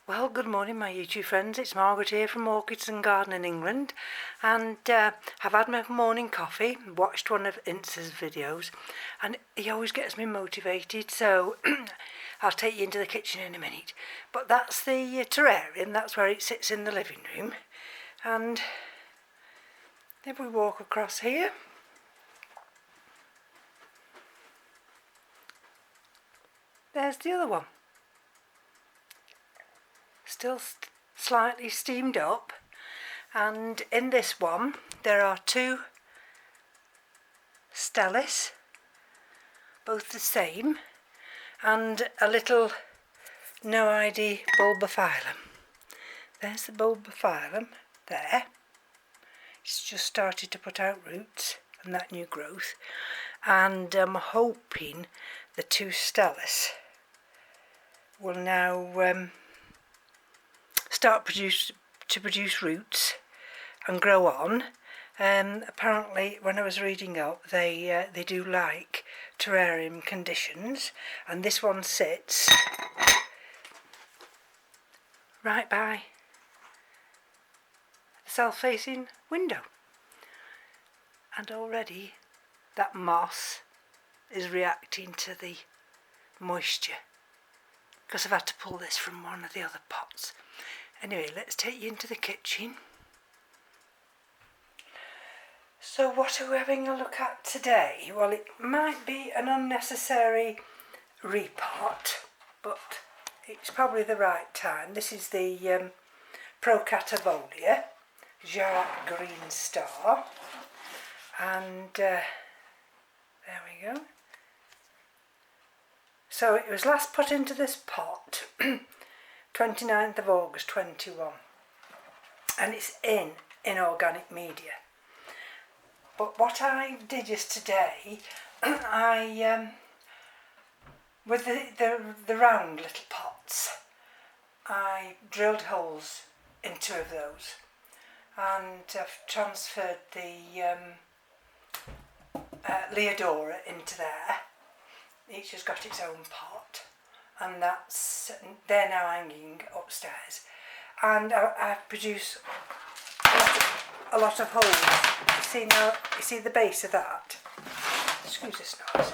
Well, good morning my YouTube friends, it's Margaret here from Orchids and Garden in England, and I've had my morning coffee, watched one of Ince's videos, and he always gets me motivated, so I'll take you into the kitchen in a minute. But that's the terrarium, that's where it sits in the living room, and if we walk across here, there's the other one. Still slightly steamed up, and in this one there are two Stellis, both the same, and a little no ID bulbophyllum. There's the bulbophyllum there. It's just started to put out roots and that new growth, and I'm hoping the two Stellis will now start to produce roots and grow on. Apparently when I was reading up, they do like terrarium conditions, and this one sits right by the south-facing window, and already that moss is reacting to the moisture because I've had to pull this from one of the other pots. Anyway, let's take you into the kitchen. So what are we having a look at today? Well, it might be an unnecessary repot, but it's probably the right time. This is the Procatavola Jairak Green Star, and there we go. So it was last put into this pot 29th of August 21, and it's in inorganic media. But what I did yesterday, I with the round little pots, I drilled holes in two of those, and I've transferred the Leodora into there. Each has got its own pot, and they're now hanging upstairs, and I've produced a lot of holes. You see the base of that? Excuse this noise.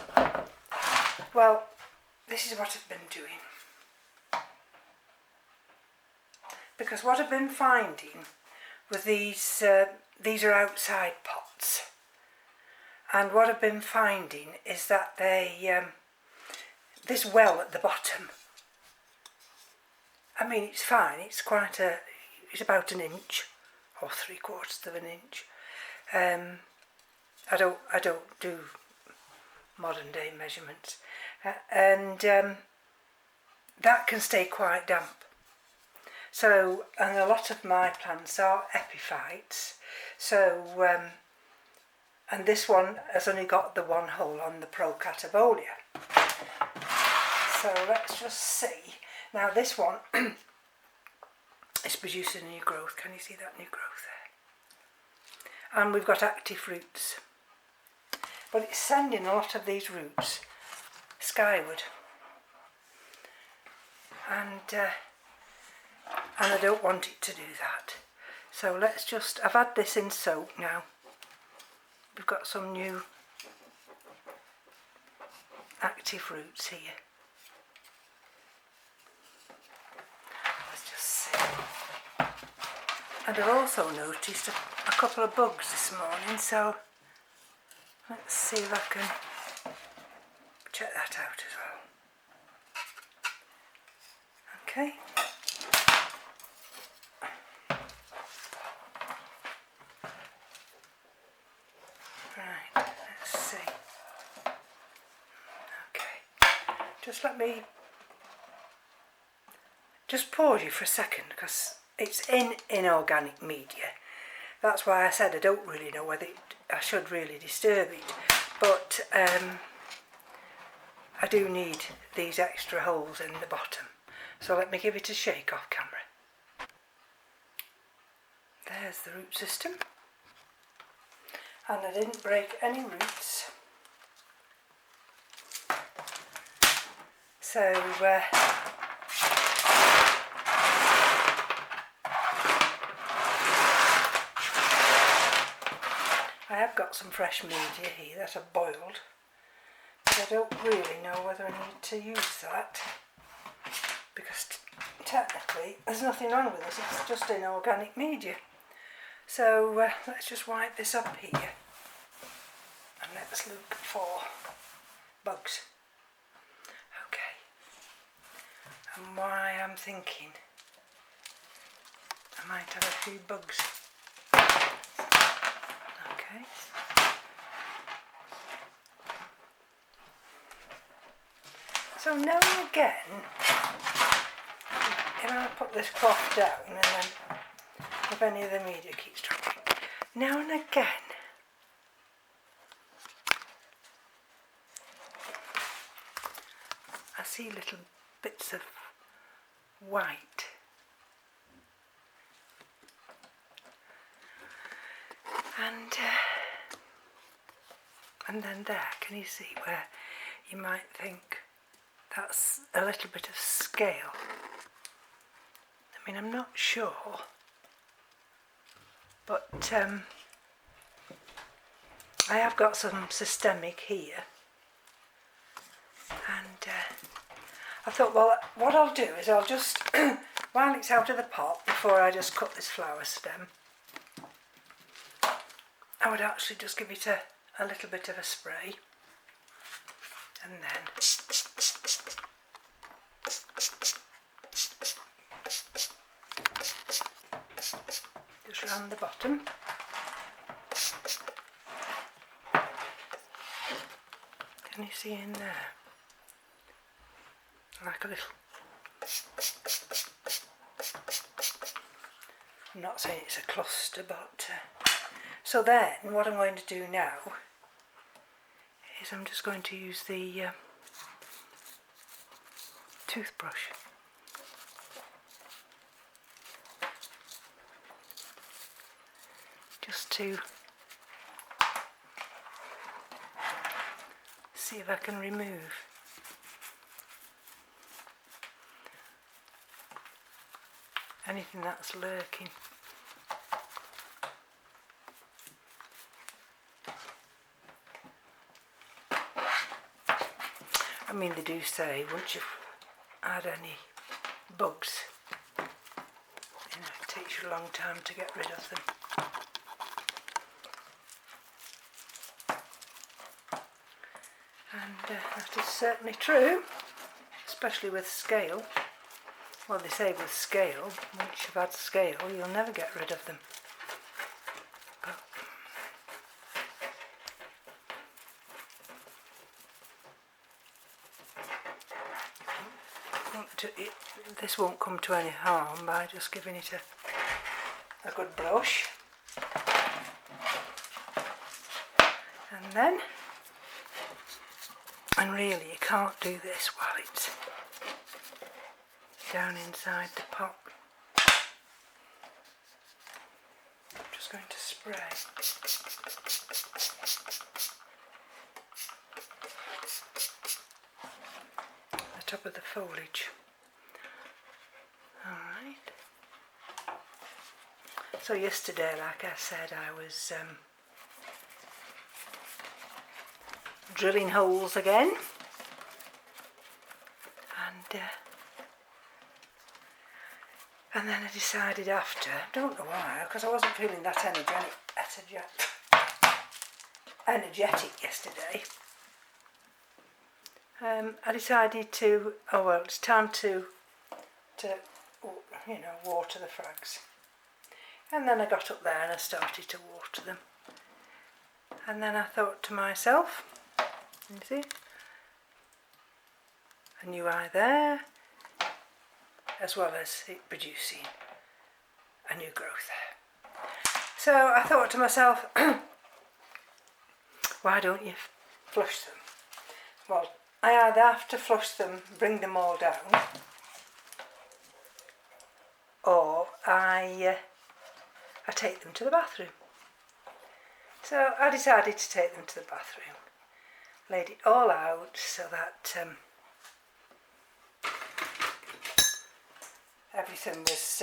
Well, this is what I've been doing, because what I've been finding with these are outside pots, and what I've been finding is that this well at the bottom, I mean, it's fine, it's about an inch or 3/4 of an inch. I don't do modern day measurements, and that can stay quite damp. So, and a lot of my plants are epiphytes, so and this one has only got the one hole on the Procatavola. So let's just see. Now this one is producing new growth. Can you see that new growth there? And we've got active roots. But it's sending a lot of these roots skyward. And I don't want it to do that. So let's just, I've had this in soak now. We've got some new active roots here. Let's just see. And I've also noticed a couple of bugs this morning, so let's see if I can check that out as well. Okay. Right, let's see. Okay, let me just pause you for a second, because it's in inorganic media. That's why I said I don't really know whether I should really disturb it, but I do need these extra holes in the bottom. So let me give it a shake off camera. There's the root system, and I didn't break any roots. So have got some fresh media here that I've boiled, but I don't really know whether I need to use that, because technically there's nothing wrong with this, it's just inorganic media. So let's just wipe this up here and let's look for bugs. Okay, and why I'm thinking I might have a few bugs. Okay. So now and again, if I put this cloth down and then if any of the media keeps dropping, now and again I see little bits of white. And then there, can you see where you might think that's a little bit of scale? I mean, I'm not sure, but I have got some systemic here, and I thought, well, what I'll do is I'll just, while it's out of the pot, before I just cut this flower stem, I would actually just give it a little bit of a spray, and then just round the bottom. Can you see in there? Like a little. I'm not saying it's a cluster, but so then what I'm going to do now is I'm just going to use the toothbrush. Just to see if I can remove anything that's lurking. I mean, they do say once you've had any bugs, you know, it takes you a long time to get rid of them. And that is certainly true, especially with scale. Well, they say with scale, once you've had scale, you'll never get rid of them. But this won't come to any harm by just giving it a good brush. And then, and really you can't do this while it's down inside the pot. I'm just going to spray. The top of the foliage. Alright. So yesterday, like I said, I was drilling holes again, and then I decided after, don't know why, because I wasn't feeling that energetic yesterday, I decided to, oh well, it's time to you know, water the frags. And then I got up there and I started to water them. And then I thought to myself, you see, a new eye there, as well as it producing a new growth there. So I thought to myself, why don't you flush them? Well, I either have to flush them, bring them all down, or I take them to the bathroom. So I decided to take them to the bathroom, laid it all out so that everything was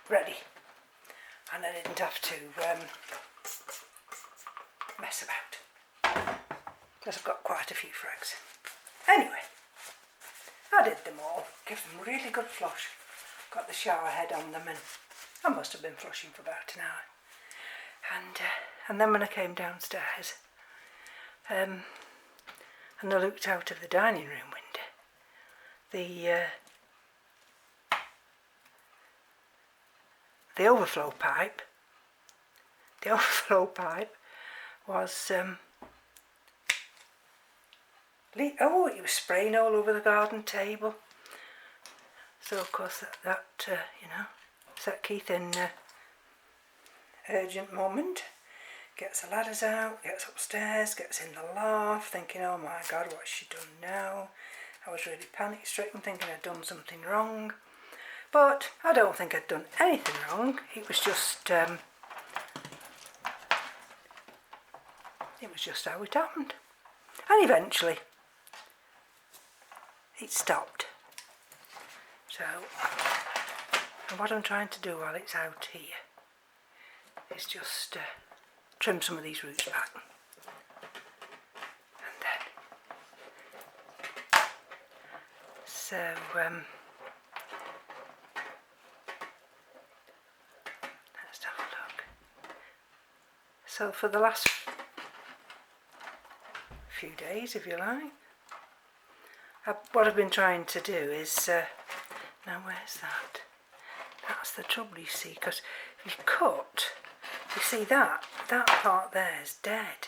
ready, and I didn't have to mess about, because I've got quite a few frags. Anyway, I did them all, give them a really good flush, got the shower head on them, and I must have been flushing for about an hour. And then when I came downstairs, and I looked out of the dining room window, the overflow pipe was it was spraying all over the garden table. So of course that you know, set Keith in urgent moment, gets the ladders out, gets upstairs, gets in the loft, thinking, oh my God, what's she done now? I was really panic stricken, thinking I'd done something wrong. But I don't think I'd done anything wrong. It was just how it happened. And eventually it stopped. So, and what I'm trying to do while it's out here is just trim some of these roots back. And then, so let's have a look. So for the last few days, if you like, what I've been trying to do is, now where's that? That's the trouble, you see, because if you cut, you see that part there is dead.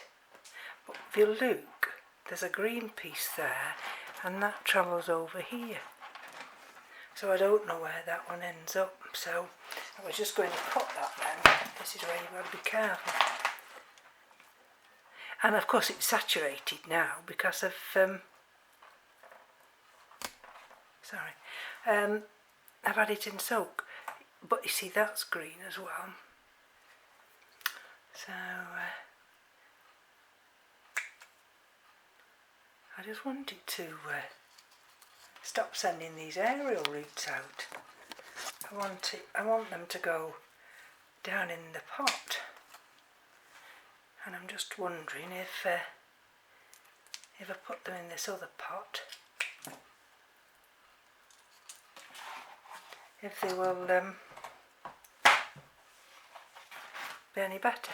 But if you look, there's a green piece there, and that travels over here. So I don't know where that one ends up. So I was just going to cut that then. This is where you've got to be careful. And of course it's saturated now because of I've had it in soak, but you see that's green as well. So I just wanted to stop sending these aerial roots out. I want them to go down in the pot, and I'm just wondering if I put them in this other pot, if they will be any better.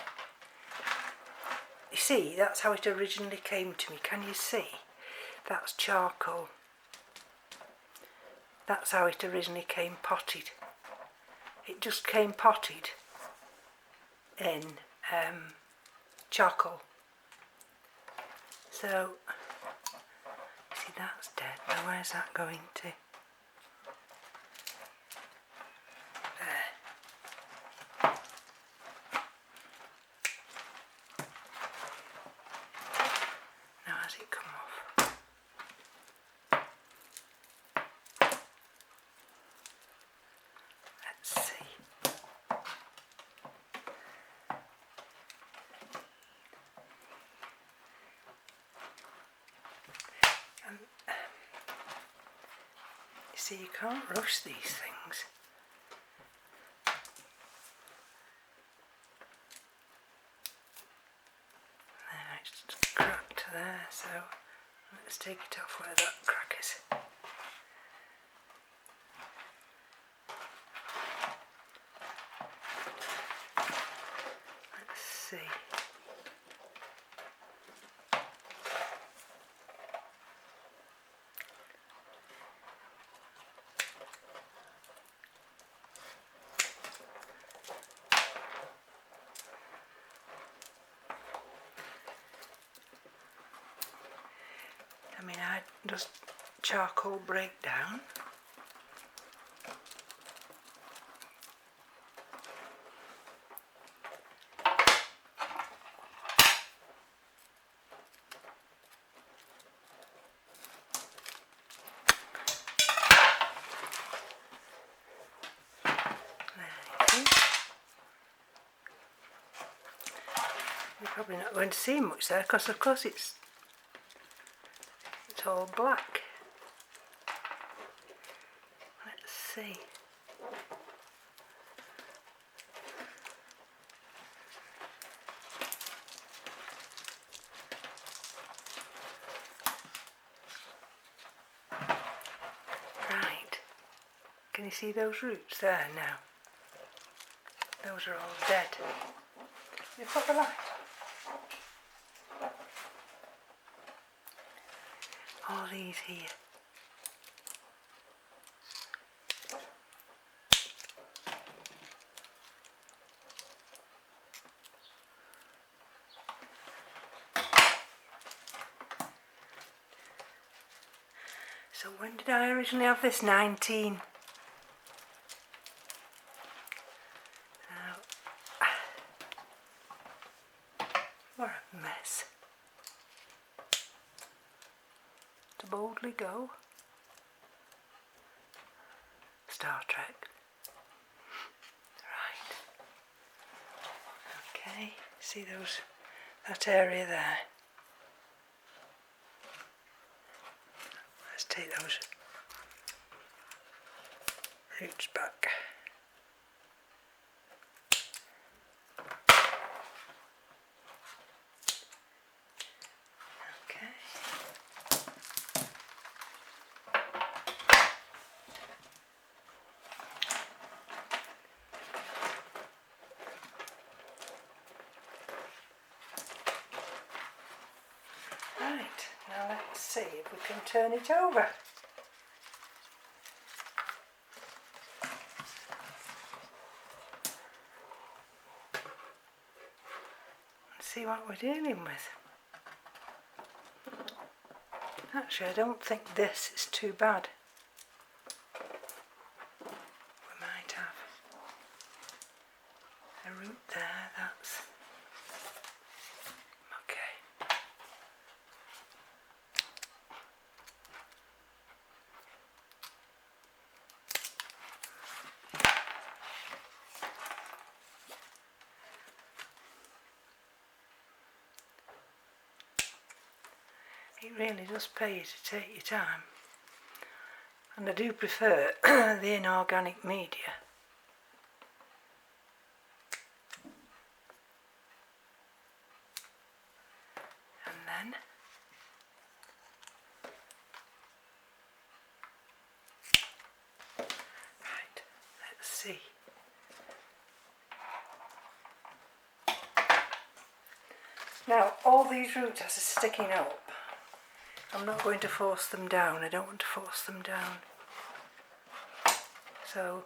You see, that's how it originally came to me. Can you see? That's charcoal. That's how it originally came potted. It just came potted in charcoal. So, see, that's dead. Now where's that going to? There. Now has it come off? Let's see. You see, you can't rush these things. There, it's just cracked there, so let's take it off where that crack is. Let's see. I mean, I just charcoal breakdown. You're probably not going to see much there because of course it's all black. Let's see. Can you see those roots there now? Those are all dead. You put the light on. All these here. So when did I originally have this? 19. Now, what a mess. To boldly go. Star Trek. Right. Okay, see that area there? Let's take those roots back. Okay. Right, now let's see if we can turn it over. And see what we're dealing with. Actually, I don't think this is too bad. We might have a root there, that's okay. It really does pay you to take your time, and I do prefer the inorganic media. And then right, let's see. Now all these roots are sticking up. I'm not going to force them down, I don't want to force them down. So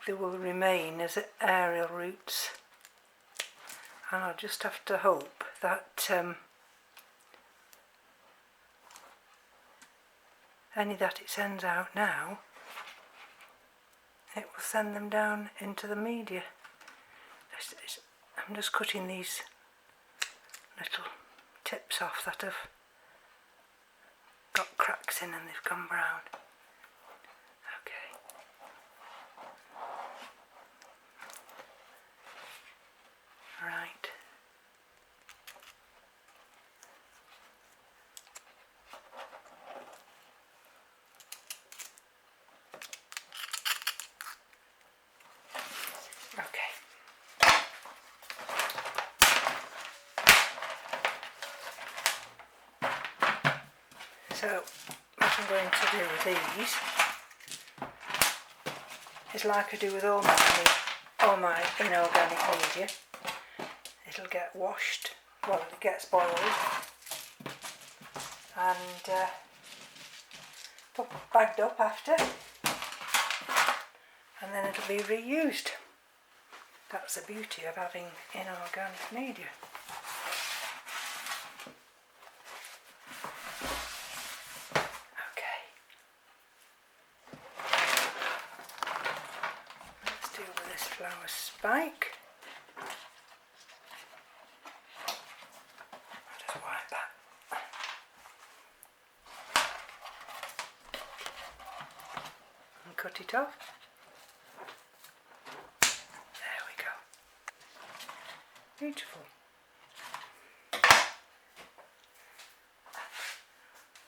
they will remain as aerial roots, and I'll just have to hope that any that it sends out now, it will send them down into the media. I'm just cutting these little tips off that have got cracks in and they've gone brown. Okay. Right. Okay. So what I'm going to do with these is like I do with all my inorganic media. It'll get washed, well, it gets boiled and bagged up after, and then it'll be reused. That's the beauty of having inorganic media. Flower spike. I'll just wipe that. And cut it off. There we go. Beautiful.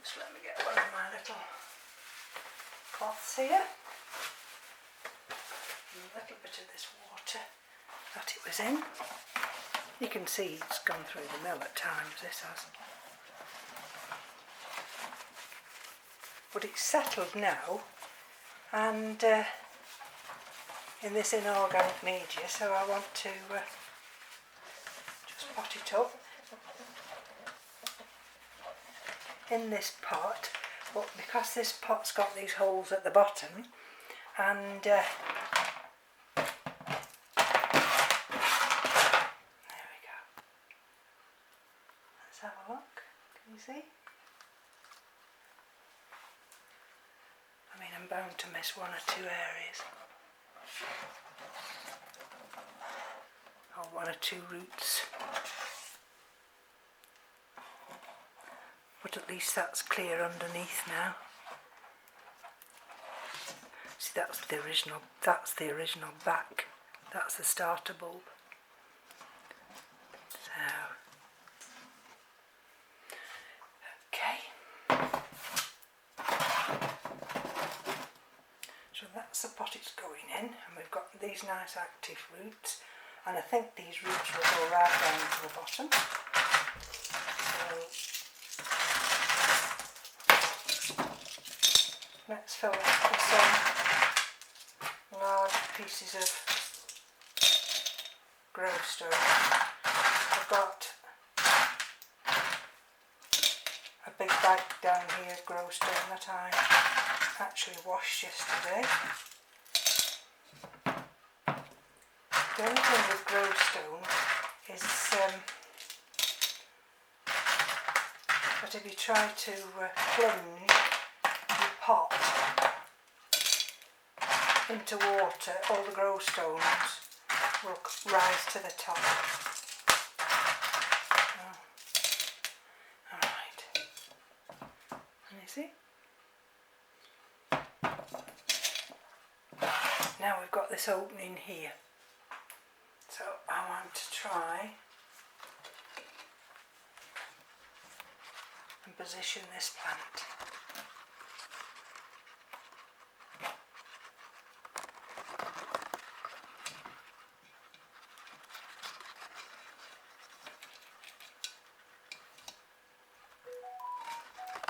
Just let me get one of my little cloths here. A little bit of this water that it was in. You can see it's gone through the mill at times, this has. But it's settled now, and in this inorganic media, so I want to just pot it up in this pot, but because this pot's got these holes at the bottom, and there we go. Let's have a look. Can you see? I mean, I'm bound to miss one or two areas, or one or two roots, but at least that's clear underneath now. See, that's the original back, that's the starter bulb. So that's the pot it's going in, and we've got these nice active roots, and I think these roots will go right down to the bottom. So let's fill that with some large pieces of grow stone. I've got a big bag down here of grow stone that I actually washed yesterday. The only thing with grow stone is that if you try to plunge your pot into water, all the grow stones will rise to the top. Alright, and you see? Now we've got this opening here, so I want to try and position this plant.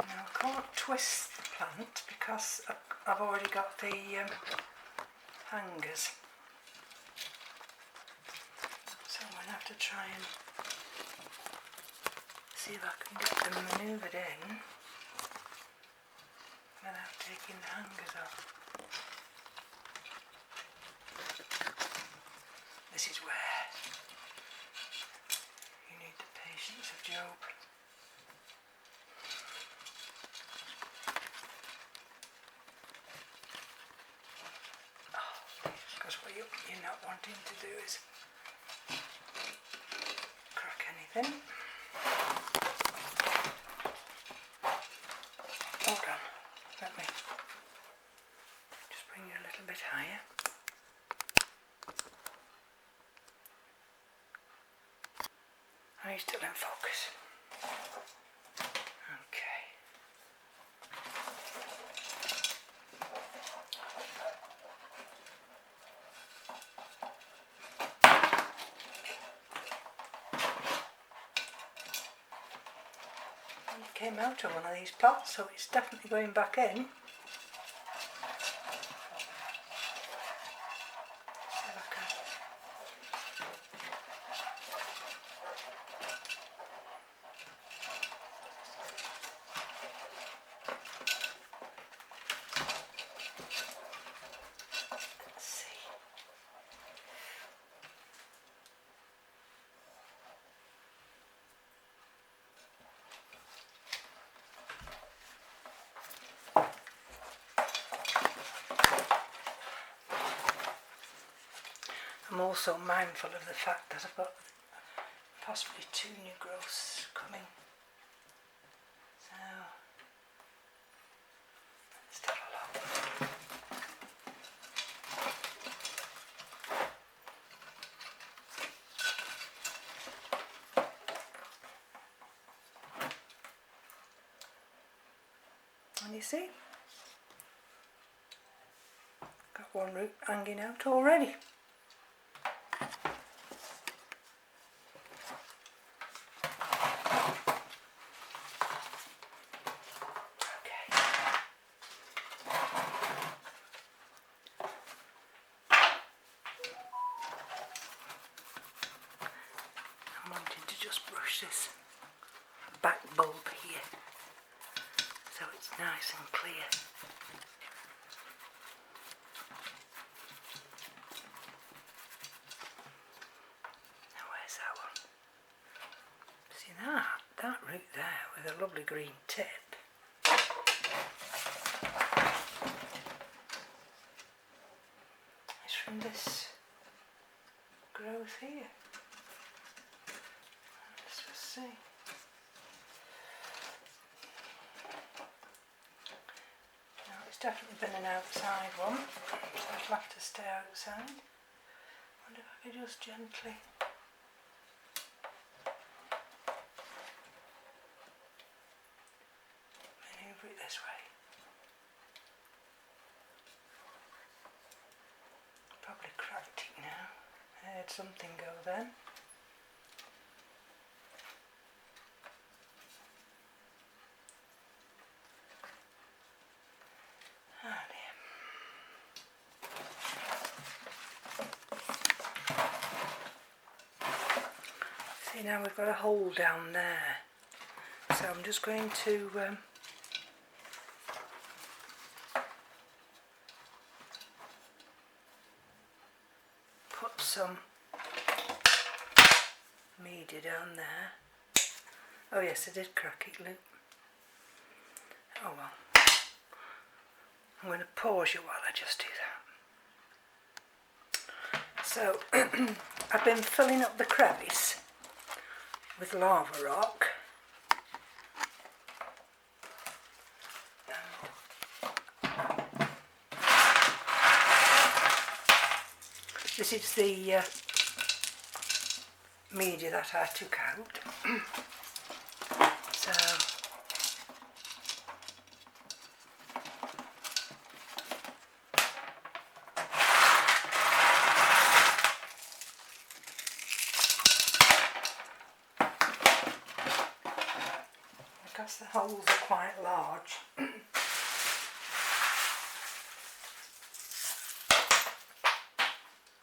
Now I can't twist the plant because I've already got the hangers, so I'm going to have to try and see if I can get them manoeuvred in without taking the hangers off. This is where you need the patience of Job. Because what you're not wanting to do is crack anything. Hold on, let me just bring you a little bit higher. Are you still in focus? Okay. It came out of one of these pots, so it's definitely going back in. I'm also mindful of the fact that I've got possibly 2 new growths coming. So let's have a look. And you see, got one root hanging out already. polish this back bulb here so it's nice and clear. Now where's that one? See that root there with a lovely green tip. It's from this growth here. Let's just see. Now it's definitely been an outside one, so it'll have to stay outside. Wonder if I could just gently manoeuvre it this way. Probably cracked it now. I heard something go then. Ah dear. See, now we've got a hole down there, so I'm just going to put some media down there. Oh yes, I did crack it, look. Oh well. I'm going to pause you while I just do that. So, I've been filling up the crevice with lava rock. This is the media that I took out. So because the holes are quite large,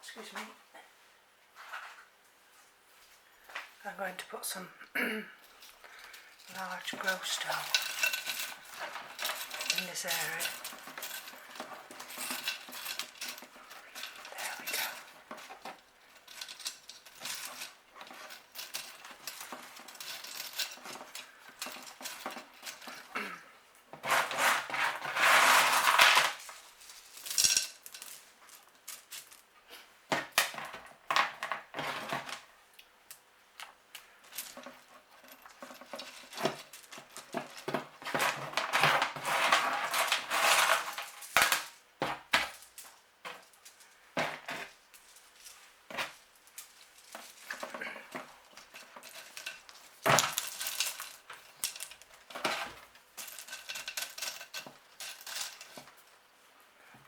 excuse me, I'm going to put some large grow stone in this area. There we go.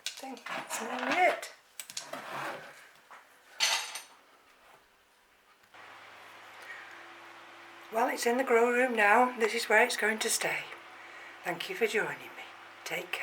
I think that's nearly it. Well, it's in the grow room now. This is where it's going to stay. Thank you for joining me. Take care.